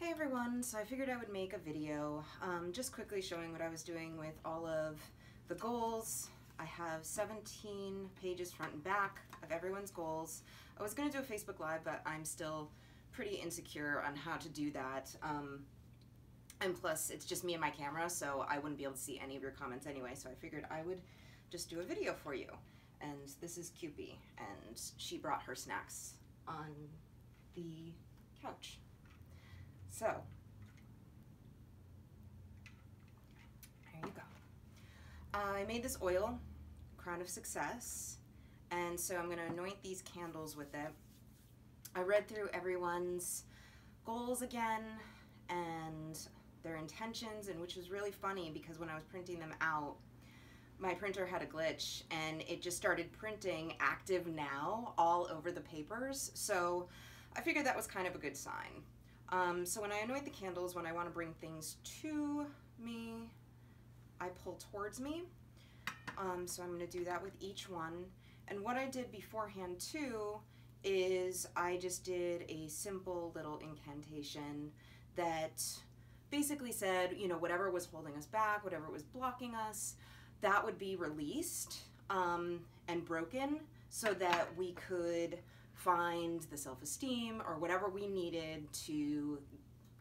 Hey everyone, so I figured I would make a video just quickly showing what I was doing with all of the goals. I have 17 pages front and back of everyone's goals. I was going to do a Facebook Live, but I'm still pretty insecure on how to do that. And plus, it's just me and my camera, so I wouldn't be able to see any of your comments anyway, so I figured I would just do a video for you. And this is Cupie, and she brought her snacks on the couch. So, there you go. I made this oil, Crown of Success, and so I'm going to anoint these candles with it. I read through everyone's goals again and their intentions, and which was really funny because when I was printing them out, my printer had a glitch and it just started printing active now all over the papers, so I figured that was kind of a good sign. So when I anoint the candles, when I want to bring things to me, I pull towards me. So I'm going to do that with each one. And what I did beforehand too is I just did a simple little incantation that basically said, you know, whatever was holding us back, whatever was blocking us, that would be released and broken so that we could find the self-esteem or whatever we needed to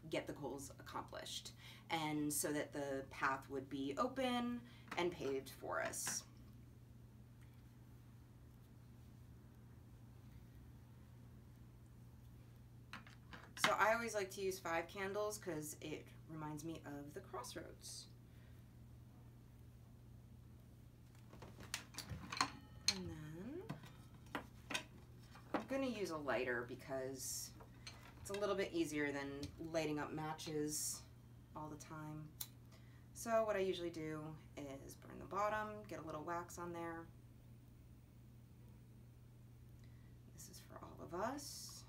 get the goals accomplished, and so that the path would be open and paved for us. So I always like to use 5 candles because it reminds me of the crossroads. And then I'm going to use a lighter because it's a little bit easier than lighting up matches all the time. So what I usually do is burn the bottom, get a little wax on there. This is for all of us.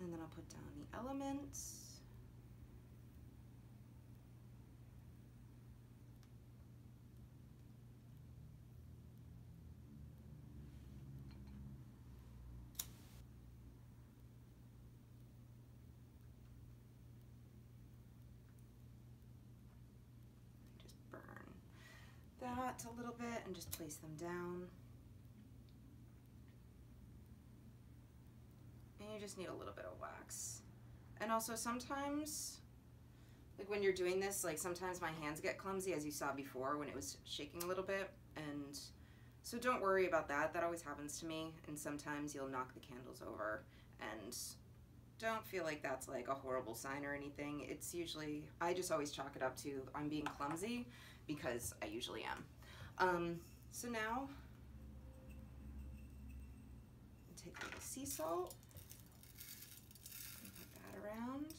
And then I'll put down the elements. That a little bit and just place them down. And you just need a little bit of wax. And also sometimes, like when you're doing this, like sometimes my hands get clumsy, as you saw before when it was shaking a little bit. And so don't worry about that. That always happens to me. And sometimes you'll knock the candles over, and don't feel like that's like a horrible sign or anything. It's usually, I just always chalk it up to I'm being clumsy, because I usually am. So now, take a little sea salt, and put that around.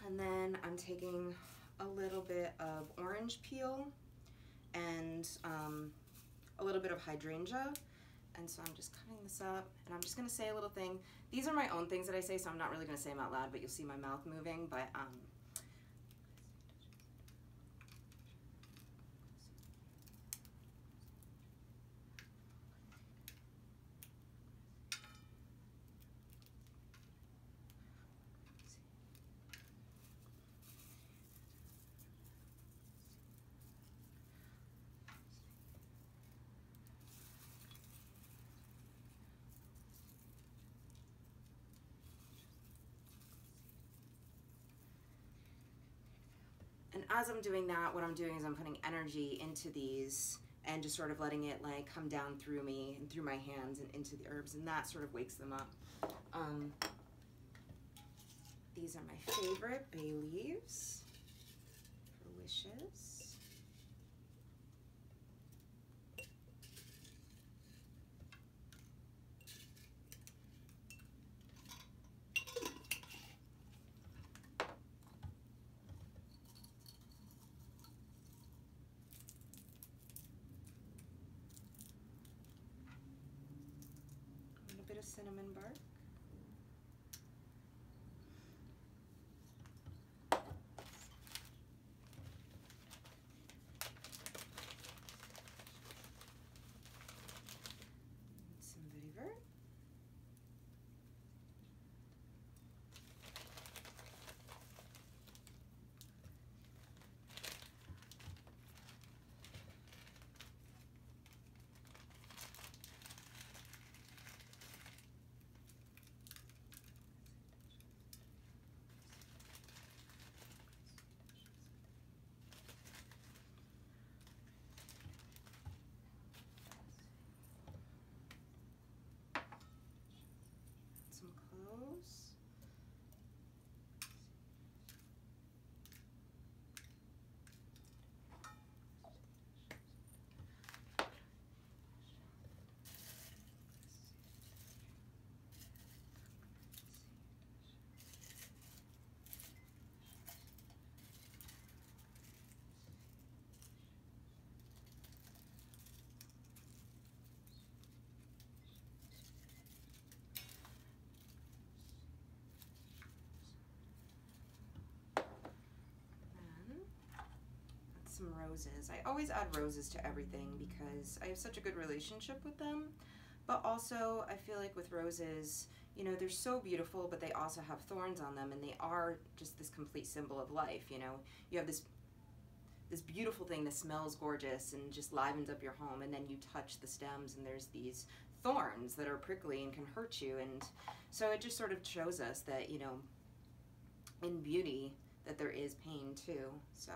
And then I'm taking a little bit of orange peel and a little bit of hydrangea. And so I'm just cutting this up, and I'm just going to say a little thing. These are my own things that I say, so I'm not really going to say them out loud, but you'll see my mouth moving. But and as I'm doing that, what I'm doing is I'm putting energy into these and just sort of letting it like come down through me and through my hands and into the herbs, and that sort of wakes them up. These are my favorite bay leaves for wishes. Cinnamon bark. roses. I always add roses to everything because I have such a good relationship with them. But also, I feel like with roses, you know, they're so beautiful, but they also have thorns on them, and they are just this complete symbol of life, you know. You have this beautiful thing that smells gorgeous and just livens up your home, and then you touch the stems and there's these thorns that are prickly and can hurt you. And so it just sort of shows us that, you know, in beauty, that there is pain too. So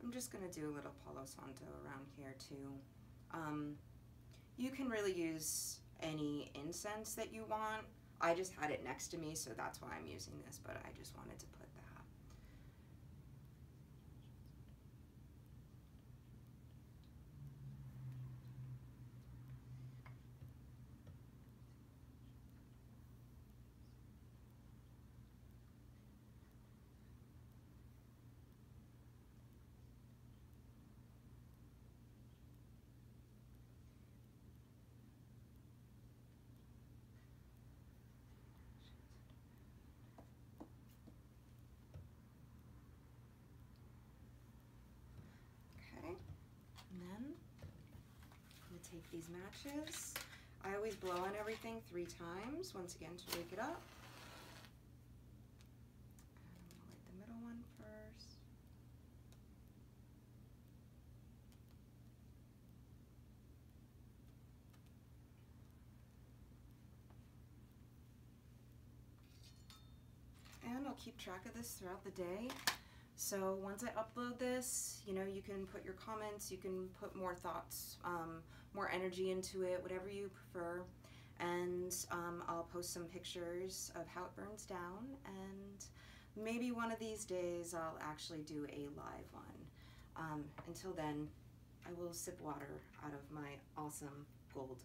I'm just going to do a little Palo Santo around here too. You can really use any incense that you want. I just had it next to me, so that's why I'm using this, but I just wanted to put that. Okay, and then I'm going to take these matches. I always blow on everything 3 times, once again to wake it up. I'm going to light the middle one first. And I'll keep track of this throughout the day. So once I upload this, you know, you can put your comments, you can put more thoughts, more energy into it, whatever you prefer. And I'll post some pictures of how it burns down, and maybe one of these days I'll actually do a live one. Until then, I will sip water out of my awesome gold